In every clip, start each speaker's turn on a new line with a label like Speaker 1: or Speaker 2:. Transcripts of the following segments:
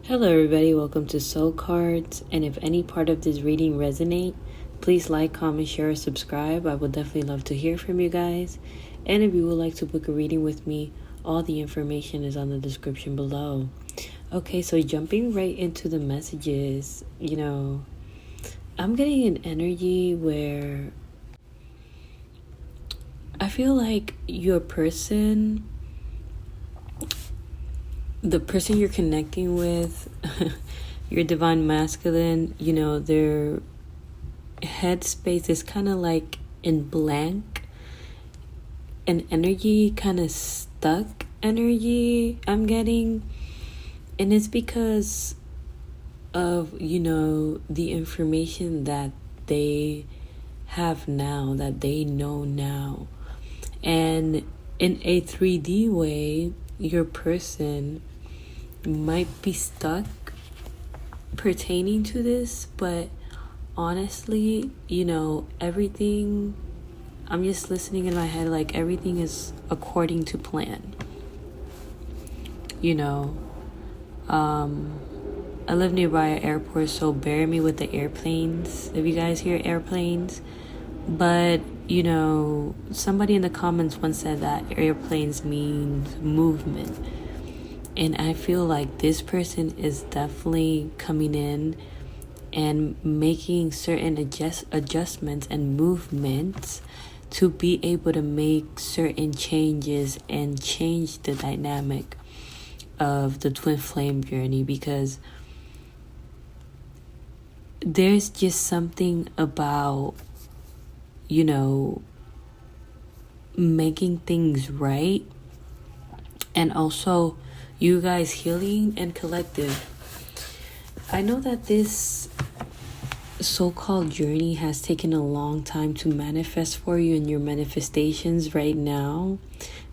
Speaker 1: Hello everybody, welcome to Soul Cards, and if any part of this reading resonate, please like, comment, share, or subscribe. I would definitely love to hear from you guys. And if you would like to book a reading with me, all the information is on the description below. Okay, so jumping right into the messages, I'm getting an energy where I feel like the person you're connecting with, your divine masculine, their headspace is kind of like in blank, an energy, kind of stuck energy I'm getting. And it's because of, the information that they have now, that they know now. And in a 3D way, your person might be stuck pertaining to this, but honestly, everything, I'm just listening in my head, like everything is according to plan. I live nearby an airport, so bear me with the airplanes if you guys hear airplanes. But somebody in the comments once said that airplanes means movement. And I feel like this person is definitely coming in and making certain adjustments and movements to be able to make certain changes and change the dynamic of the twin flame journey, because there's just something about making things right, and also you guys healing and collective. I know that this so-called journey has taken a long time to manifest for you, and your manifestations right now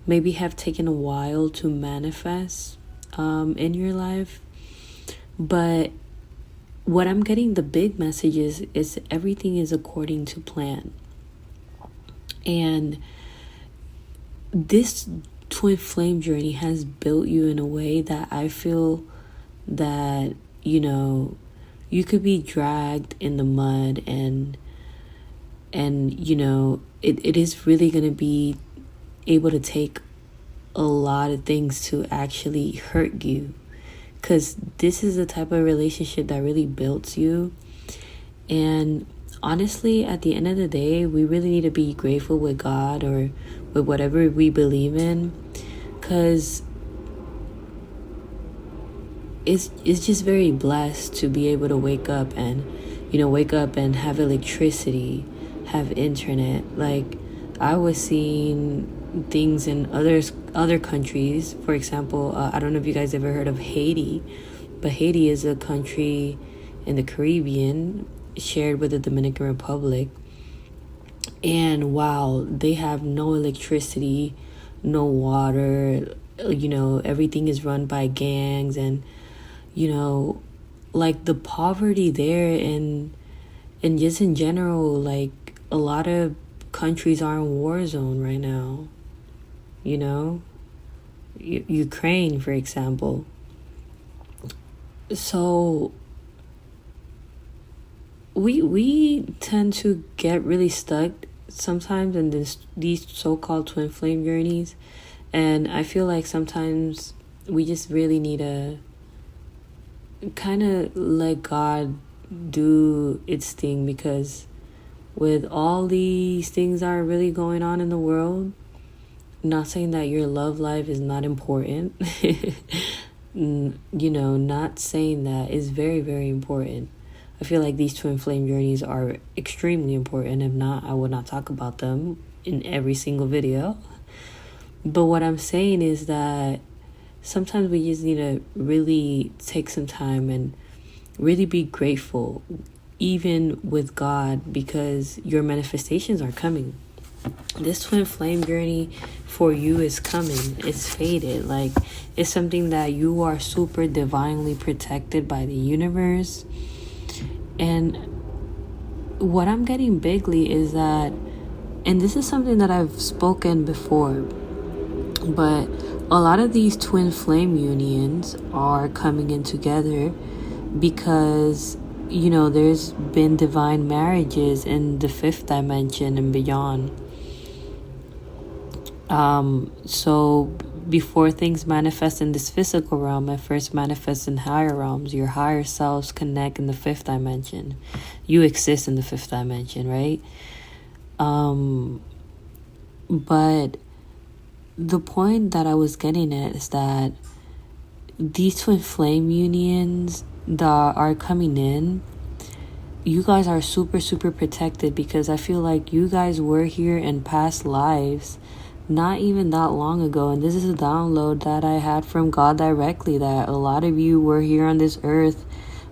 Speaker 1: maybe have taken a while to manifest in your life. But what I'm getting, the big message is everything is according to plan. And this twin flame journey has built you in a way that I feel that, you could be dragged in the mud, and it is really going to be able to take a lot of things to actually hurt you, because this is the type of relationship that really builds you. And honestly, at the end of the day, we really need to be grateful with God or with whatever we believe in, because it's just very blessed to be able to wake up and have electricity, have internet. Like, I was seeing things in other countries. For example, I don't know if you guys ever heard of Haiti, but Haiti is a country in the Caribbean shared with the Dominican Republic. And wow, they have no electricity, no water, everything is run by gangs, and like the poverty there, and just in general, like a lot of countries are in war zone right now. Ukraine, for example. So we tend to get really stuck sometimes in these so-called twin flame journeys, and I feel like sometimes we just really need to kind of let God do its thing, because with all these things that are really going on in the world, not saying that your love life is not important, not saying that, is very, very important. I feel like these twin flame journeys are extremely important. If not, I would not talk about them in every single video. But what I'm saying is that sometimes we just need to really take some time and really be grateful, even with God, because your manifestations are coming. This twin flame journey for you is coming. It's fated. Like, it's something that you are super divinely protected by the universe. And what I'm getting bigly is that, and this is something that I've spoken before, but a lot of these twin flame unions are coming in together because, there's been divine marriages in the fifth dimension and beyond. So before things manifest in this physical realm, it first manifests in higher realms. Your higher selves connect in the fifth dimension. You exist in the fifth dimension, right? But the point that I was getting at is that these twin flame unions that are coming in, you guys are super, super protected, because I feel like you guys were here in past lives not even that long ago. And this is a download that I had from God directly, that a lot of you were here on this earth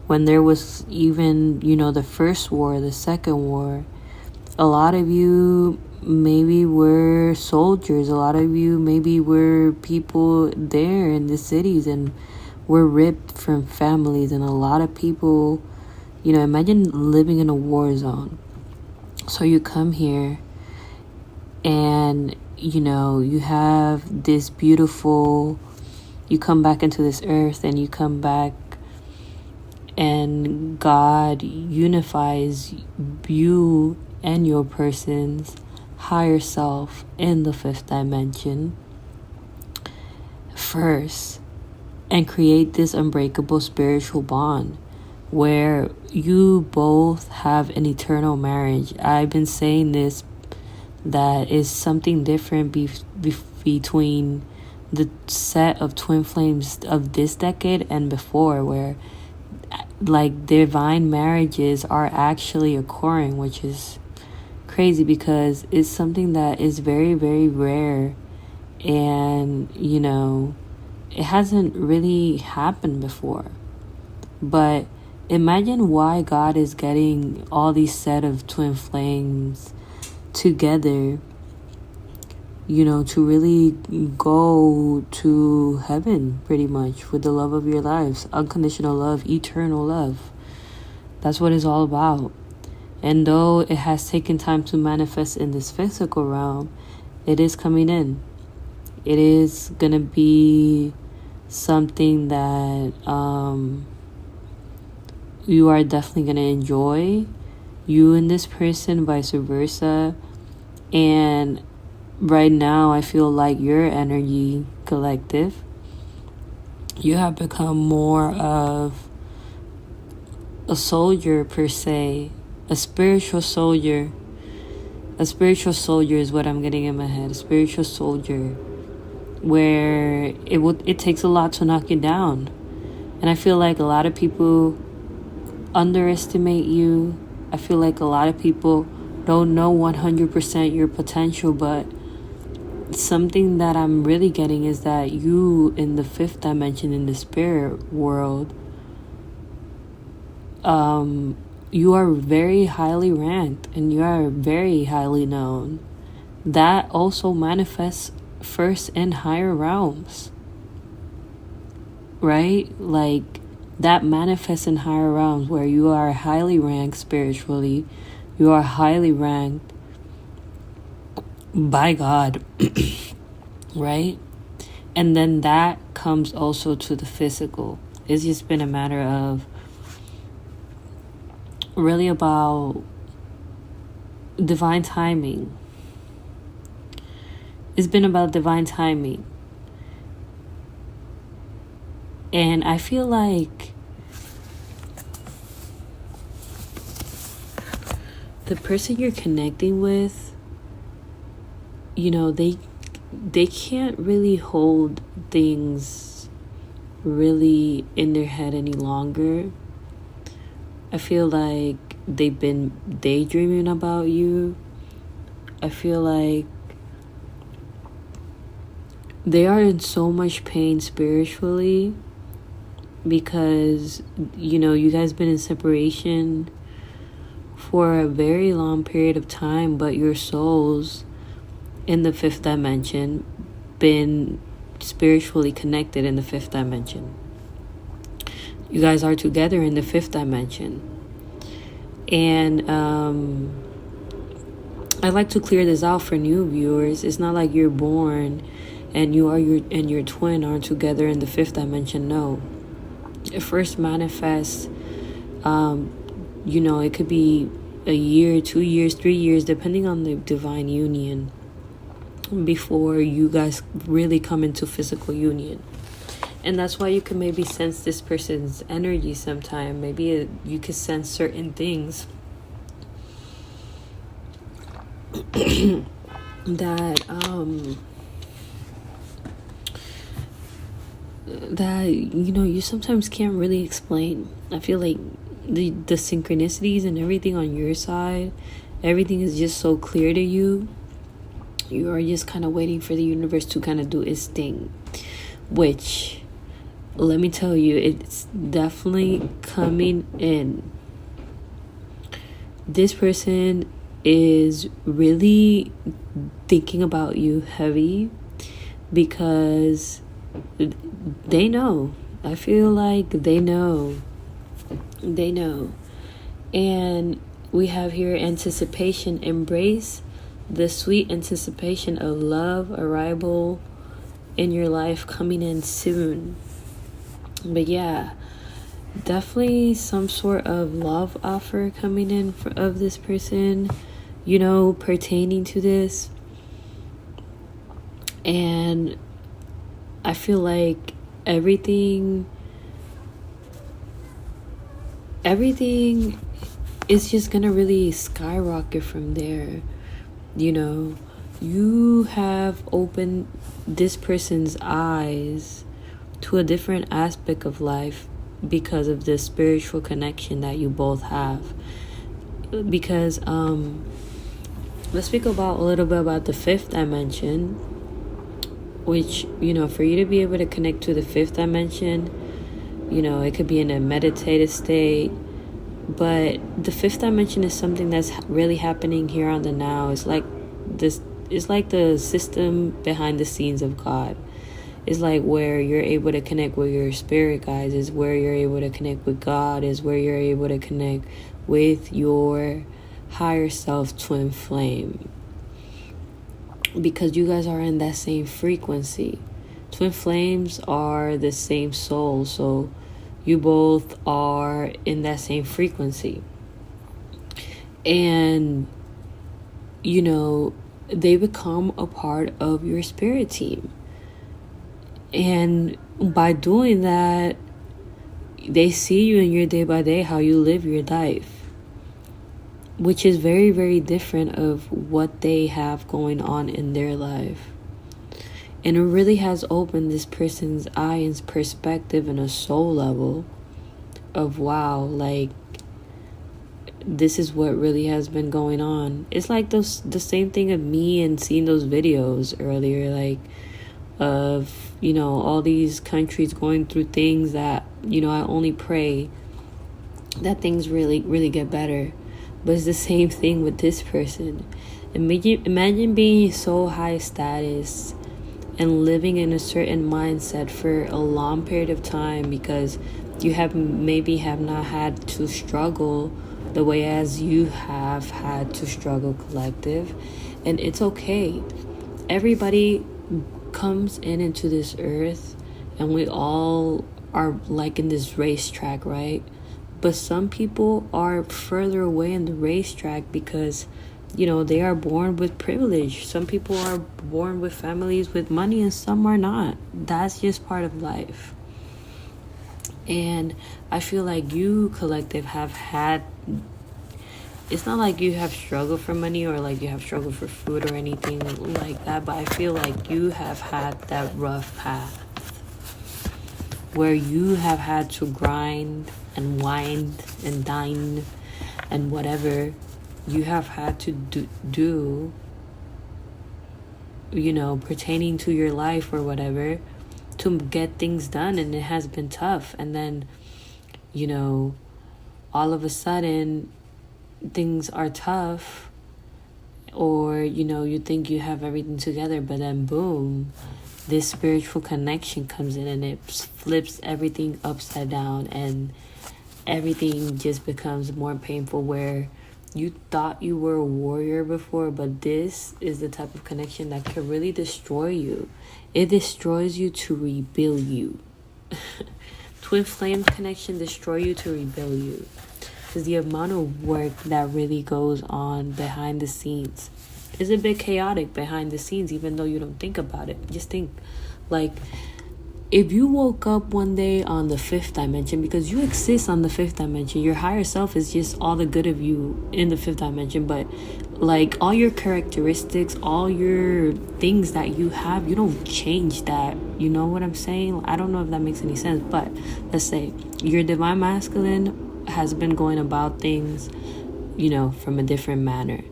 Speaker 1: when there was even, the first war, the second war. A lot of you maybe were soldiers. A lot of you maybe were people there in the cities and were ripped from families. And a lot of people, imagine living in a war zone. So you come here and, you have this beautiful, you come back into this earth and you come back and God unifies you and your person's higher self in the fifth dimension first, and create this unbreakable spiritual bond where you both have an eternal marriage. I've been saying this, that is something different between the set of twin flames of this decade and before, where like divine marriages are actually occurring, which is crazy because it's something that is very, very rare, and it hasn't really happened before. But imagine why God is getting all these set of twin flames together, to really go to heaven pretty much with the love of your lives, unconditional love, eternal love. That's what it's all about. And though it has taken time to manifest in this physical realm, it is coming in. It is gonna be something that you are definitely gonna enjoy, you and this person, vice versa. And right now I feel like your energy collective, you have become more of a soldier per se, a spiritual soldier. A spiritual soldier is what I'm getting in my head. A spiritual soldier, where it takes a lot to knock you down. And I feel like a lot of people underestimate you. I feel like a lot of people don't know 100% your potential, but something that I'm really getting is that you in the fifth dimension, in the spirit world, you are very highly ranked and you are very highly known. That also manifests first in higher realms, right? Like that manifests in higher realms where you are highly ranked spiritually, you are highly ranked by God, right? And then that comes also to the physical. It's just been a matter of really about divine timing. It's been about divine timing. And I feel like the person you're connecting with, they can't really hold things really in their head any longer. I feel like they've been daydreaming about you. I feel like they are in so much pain spiritually because, you guys been in separation for a very long period of time, but your souls in the fifth dimension been spiritually connected in the fifth dimension. You guys are together in the fifth dimension. And I'd like to clear this out for new viewers. It's not like you're born and you are your twin are together in the fifth dimension. No, it first manifests. It could be a year, 2 years, 3 years, depending on the divine union, before you guys really come into physical union. And that's why you can maybe sense this person's energy sometime. Maybe you can sense certain things that you sometimes can't really explain. I feel like the synchronicities and everything on your side, everything is just so clear to you. You are just kind of waiting for the universe to kind of do its thing, which, let me tell you, it's definitely coming in. This person is really thinking about you heavy because they know. I feel like they know. And we have here anticipation. Embrace the sweet anticipation of love arrival in your life coming in soon. But yeah, definitely some sort of love offer coming in of this person, pertaining to this. And I feel like everything is just gonna really skyrocket from there. You have opened this person's eyes to a different aspect of life because of the spiritual connection that you both have. Because let's speak about a little bit about the fifth dimension, which, for you to be able to connect to the fifth dimension, it could be in a meditative state. But the fifth dimension is something that's really happening here on the now. It's like the system behind the scenes of God. It's like where you're able to connect with your spirit guides, is where you're able to connect with God, is where you're able to connect with your higher self twin flame. Because you guys are in that same frequency. Twin flames are the same soul, so you both are in that same frequency. And, they become a part of your spirit team. And by doing that, they see you in your day by day, how you live your life, which is very, very different of what they have going on in their life. And it really has opened this person's eye and perspective in a soul level of, wow, like, this is what really has been going on. It's like the same thing of me and seeing those videos earlier, like, of, all these countries going through things that, I only pray that things really, really get better. But it's the same thing with this person. Imagine being so high status and living in a certain mindset for a long period of time because you have not had to struggle the way as you have had to struggle, collective. And it's okay. Everybody comes into this earth and we all are like in this racetrack, right? But some people are further away in the racetrack because, they are born with privilege. Some people are born with families with money and some are not. That's just part of life. And I feel like you, collective, have had... It's not like you have struggled for money or like you have struggled for food or anything like that, but I feel like you have had that rough path where you have had to grind and wind and dine and whatever you have had to do, pertaining to your life or whatever, to get things done. And it has been tough. And then, all of a sudden things are tough, or you think you have everything together, but then boom, this spiritual connection comes in and it flips everything upside down and everything just becomes more painful, where You thought you were a warrior before, but this is the type of connection that can really destroy you. It destroys you to rebuild you. Twin flame connection destroy you to rebuild you. Because the amount of work that really goes on behind the scenes is a bit chaotic behind the scenes, even though you don't think about it. Just think, like, if you woke up one day on the 5th dimension, because you exist on the 5th dimension, your higher self is just all the good of you in the 5th dimension, but like all your characteristics, all your things that you have, you don't change that. You know what I'm saying? I don't know if that makes any sense, but let's say your divine masculine has been going about things, from a different manner.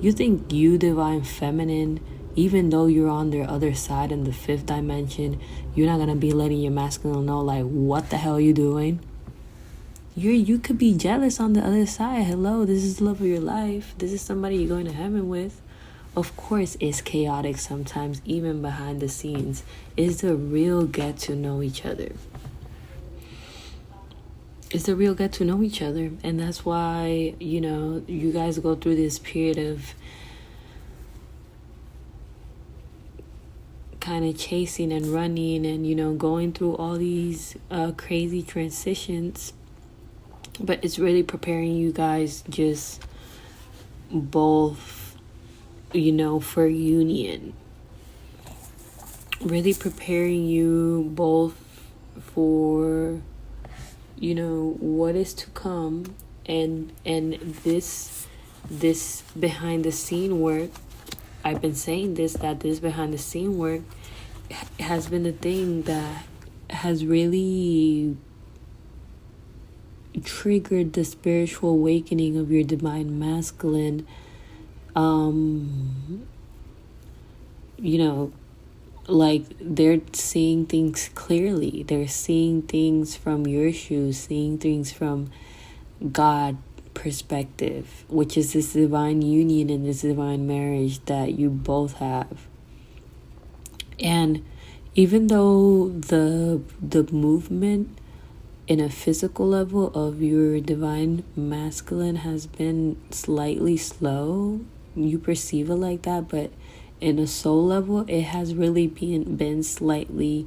Speaker 1: You think you divine feminine, even though you're on their other side in the 5th dimension, you're not gonna be letting your masculine know, like, what the hell you doing? You could be jealous on the other side. Hello, this is the love of your life. This is somebody you're going to heaven with. Of course, it's chaotic sometimes, even behind the scenes. It's the real get to know each other. It's the real get to know each other. And that's why, you guys go through this period of kind of chasing and running and, going through all these crazy transitions. But it's really preparing you guys just both, for union. Really preparing you both for, what is to come. And this behind the scene work, I've been saying that this behind the scene work has been the thing that has really triggered the spiritual awakening of your divine masculine. Like they're seeing things clearly. They're seeing things from your shoes, seeing things from God perspective, which is this divine union and this divine marriage that you both have. And even though the movement in a physical level of your divine masculine has been slightly slow, you perceive it like that, but in a soul level, it has really been slightly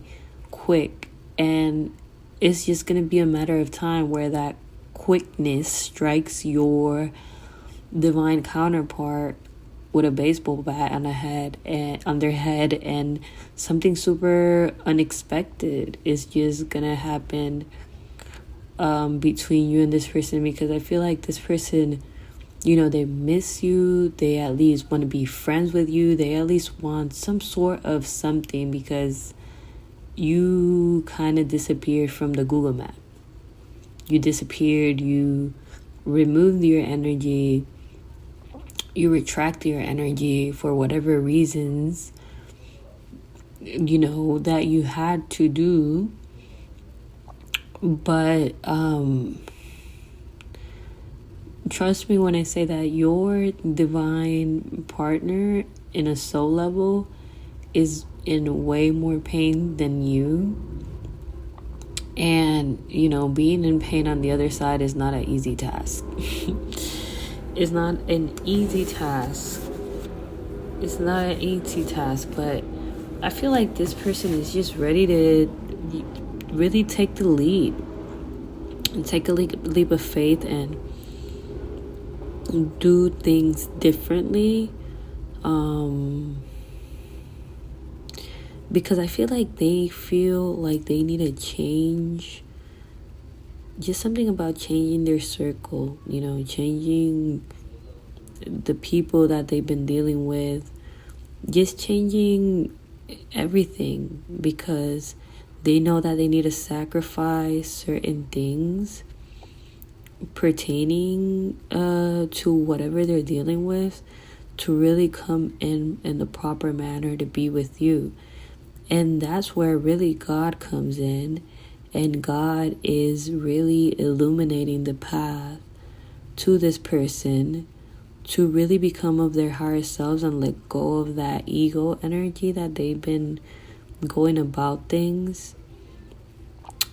Speaker 1: quick. And it's just going to be a matter of time where that quickness strikes your divine counterpart with a baseball bat on their head, and something super unexpected is just going to happen between you and this person, because I feel like this person, they miss you. They at least want to be friends with you. They at least want some sort of something, because you kind of disappeared from the Google map. You disappeared. You removed your energy. You retract your energy for whatever reasons, that you had to do. But trust me when I say that your divine partner in a soul level is in way more pain than you. And, being in pain on the other side is not an easy task. It's not an easy task. It's not an easy task, but I feel like this person is just ready to really take the lead and take a leap of faith and do things differently, because I feel like they need a change. Just something about changing their circle, changing the people that they've been dealing with, just changing everything, because they know that they need to sacrifice certain things pertaining to whatever they're dealing with to really come in the proper manner to be with you. And that's where really God comes in, and God is really illuminating the path to this person to really become of their higher selves and let go of that ego energy that they've been going about things,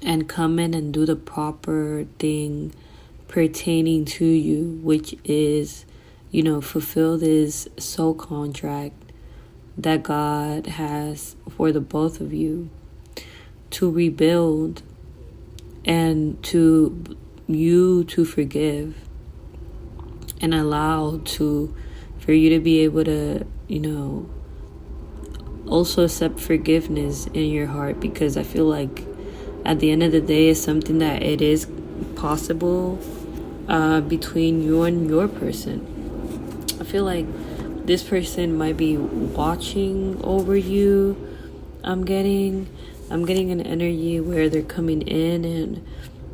Speaker 1: and come in and do the proper thing pertaining to you, which is fulfill this soul contract that God has for the both of you, to rebuild and to forgive and allow for you to be able to, also accept forgiveness in your heart, because I feel like at the end of the day, it's something that it is possible between you and your person. I feel like this person might be watching over you. I'm getting an energy where they're coming in and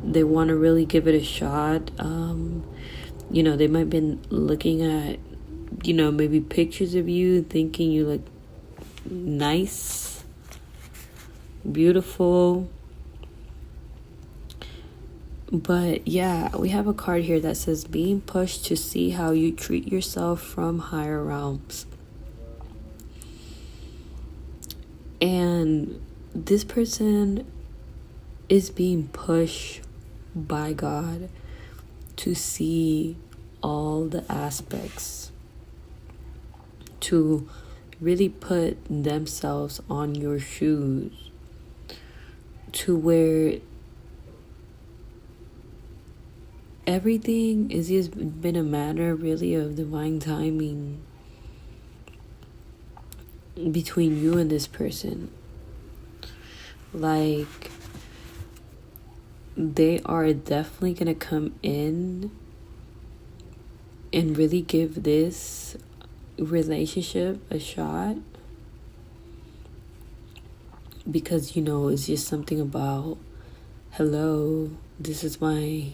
Speaker 1: they want to really give it a shot. They might be looking at, maybe pictures of you, thinking you look nice, beautiful. But yeah, we have a card here that says being pushed to see how you treat yourself from higher realms. And this person is being pushed by God to see all the aspects, to really put themselves on your shoes, to where everything is just been a matter really of divine timing between you and this person. Like, they are definitely gonna come in and really give this relationship a shot, because it's just something about, hello, this is my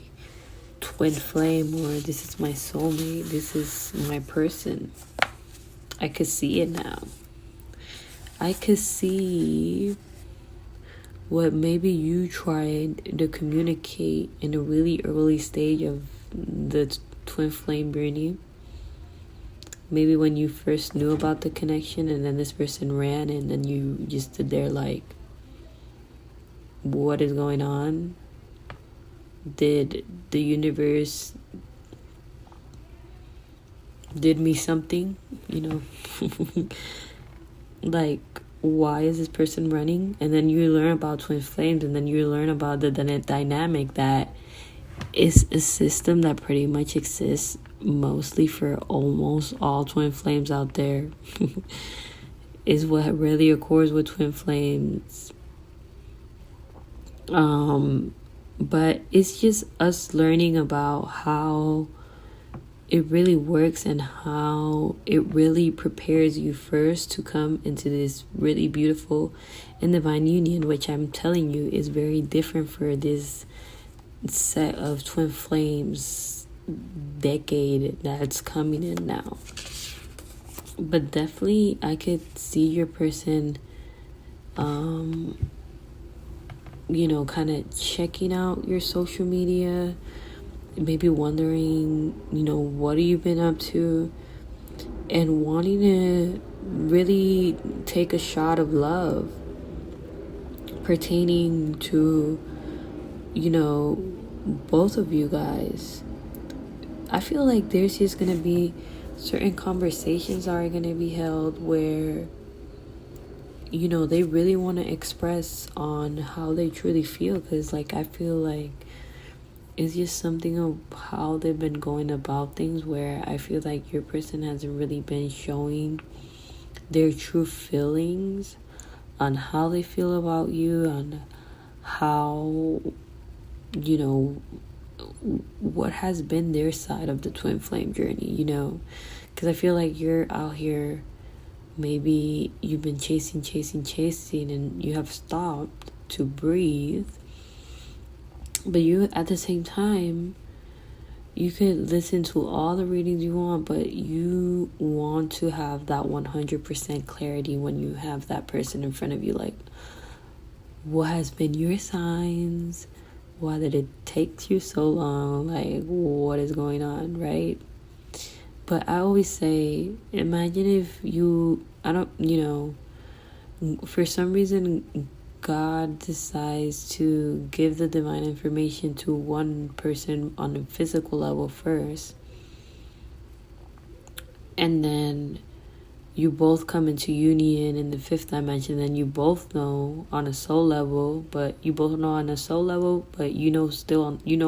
Speaker 1: twin flame, or this is my soulmate, this is my person. I could see it now. I could see what maybe you tried to communicate in a really early stage of the twin flame journey. Maybe when you first knew about the connection, and then this person ran, and then you just stood there like, what is going on? Did the universe did me something? Like, why is this person running? And then you learn about twin flames, and then you learn about the dynamic that is a system that pretty much exists mostly for almost all twin flames out there. Is what really occurs with twin flames. But it's just us learning about how it really works and how it really prepares you first to come into this really beautiful and divine union, which I'm telling you is very different for this set of twin flames decade that's coming in now. But definitely I could see your person kind of checking out your social media, maybe wondering, what have you been up to, and wanting to really take a shot of love pertaining to, both of you guys. I feel like there's just going to be certain conversations are going to be held where, they really want to express on how they truly feel, because I feel like it's just something of how they've been going about things, where I feel like your person hasn't really been showing their true feelings on how they feel about you, on how, what has been their side of the twin flame journey, because I feel like you're out here, maybe you've been chasing, and you have stopped to breathe. But you, at the same time, you could listen to all the readings you want, but you want to have that 100% clarity when you have that person in front of you. Like, what has been your signs? Why did it take you so long? Like, what is going on, right? But I always say, imagine if for some reason, God decides to give the divine information to one person on a physical level first. and then you both come into union in the fifth dimension, then you both know on a soul level, but you both know on a soul level, but you know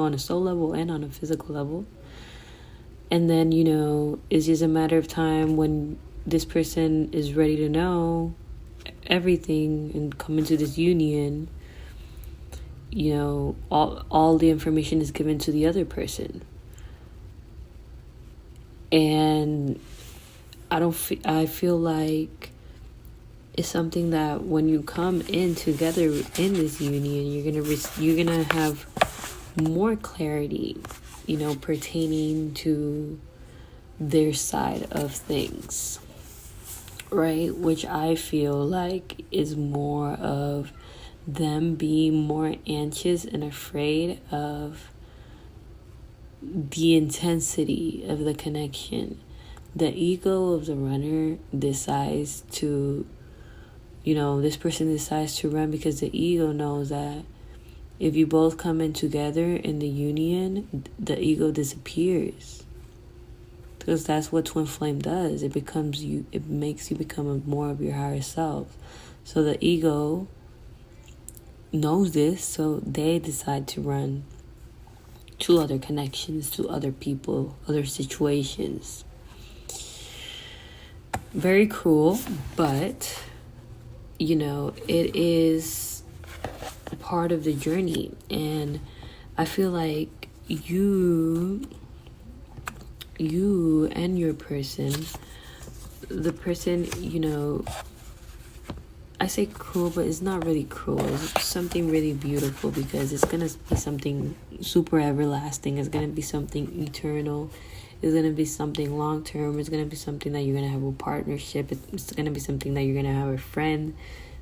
Speaker 1: on a soul level and on a physical level. And then, it's just a matter of time when this person is ready to know everything and come into this union. All the information is given to the other person. And I feel like it's something that when you come in together in this union, you're gonna have more clarity, pertaining to their side of things, right? Which I feel like is more of them being more anxious and afraid of the intensity of the connection. The ego of the runner decides to, this person decides to run because the ego knows that if you both come in together in the union, the ego disappears. Because that's what twin flame does. It makes you become more of your higher self. So the ego knows this, so they decide to run to other connections, to other people, other situations. Very cruel, but it is part of the journey. And I feel like you and your person, the person, I say cruel, but it's not really cruel. It's something really beautiful, because it's going to be something super everlasting. It's going to be something eternal. It's going to be something long term. It's going to be something that you're going to have a partnership. It's going to be something that you're going to have a friend,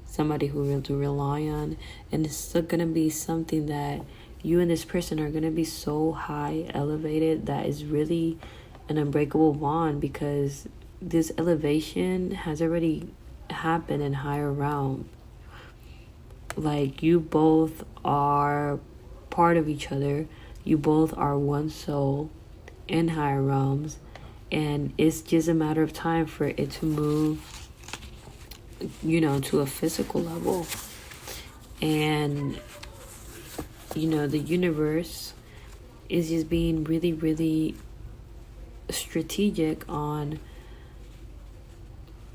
Speaker 1: somebody who you're to rely on. And it's going to be something that you and this person are going to be so high elevated that is really an unbreakable bond, because this elevation has already happened in higher realm. Like, you both are part of each other. You both are one soul in higher realms, and it's just a matter of time for it to move, to a physical level. And the universe is just being really, really strategic on,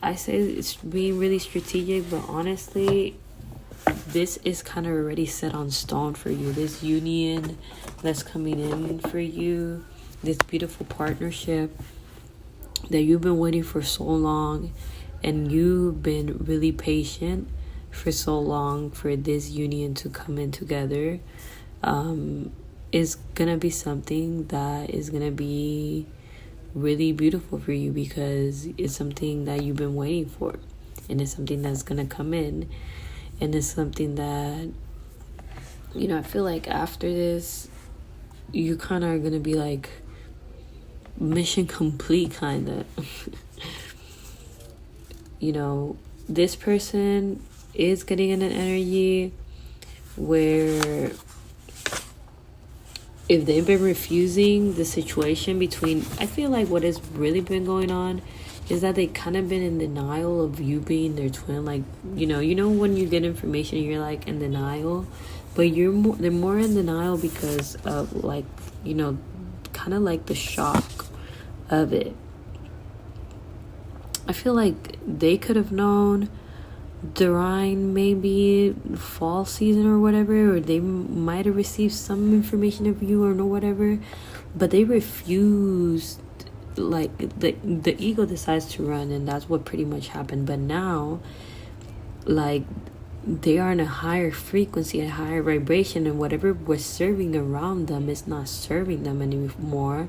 Speaker 1: I say it's being really strategic, but honestly, this is kind of already set on stone for you. This union that's coming in for you, this beautiful partnership that you've been waiting for so long, and you've been really patient for so long for this union to come in together, is gonna be something that is gonna be really beautiful for you, because it's something that you've been waiting for, and it's something that's gonna come in, and it's something that I feel like after this you kind of are gonna be like mission complete, kind of. This person is getting in an energy where if they've been refusing the situation between, I feel like what has really been going on is that they kind of been in denial of you being their twin. Like, when you get information, you're like in denial, but they're more in denial because of kind of like the shock of it. I feel like they could have known during maybe fall season or whatever, or they might have received some information of you or no whatever, but they refused. Like, the ego decides to run, and that's what pretty much happened. But now, like, they are in a higher frequency, a higher vibration, and whatever was serving around them is not serving them anymore.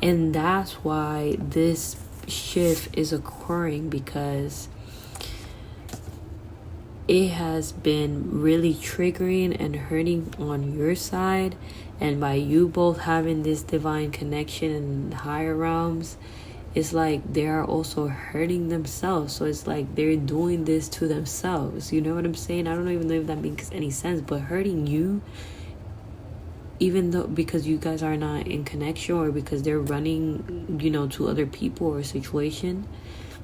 Speaker 1: And that's why this shift is occurring, because it has been really triggering and hurting on your side. And by you both having this divine connection in higher realms, it's like they are also hurting themselves. So it's like they're doing this to themselves. You know what I'm saying? I don't even know if that makes any sense, but hurting you even though, because you guys are not in connection, or because they're running, you know, to other people or a situation,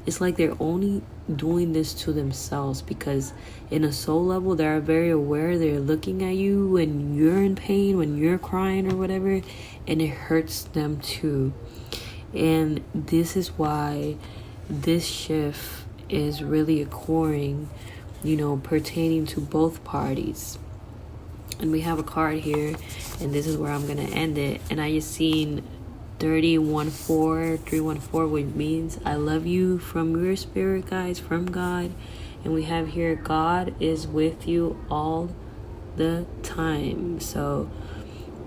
Speaker 1: it's like they're only doing this to themselves, because in a soul level, they're very aware. They're looking at you when you're in pain, when you're crying or whatever, and it hurts them too. And this is why this shift is really occurring, you know, pertaining to both parties. And we have a card here, and this is where I'm gonna end it. And I just seen 314, which means I love you from your spirit, guys, from God. And we have here, God is with you all the time. So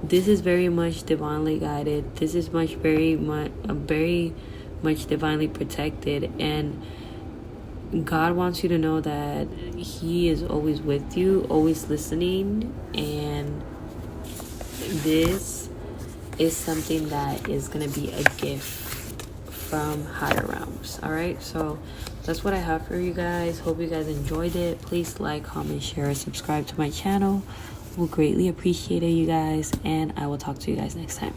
Speaker 1: this is very much divinely guided. This is very much divinely protected, and God wants you to know that He is always with you, always listening, and this is something that is going to be a gift from higher realms. All right, so that's what I have for you guys. Hope you guys enjoyed it. Please like, comment, share, subscribe to my channel. We'll greatly appreciate it, you guys, and I will talk to you guys next time.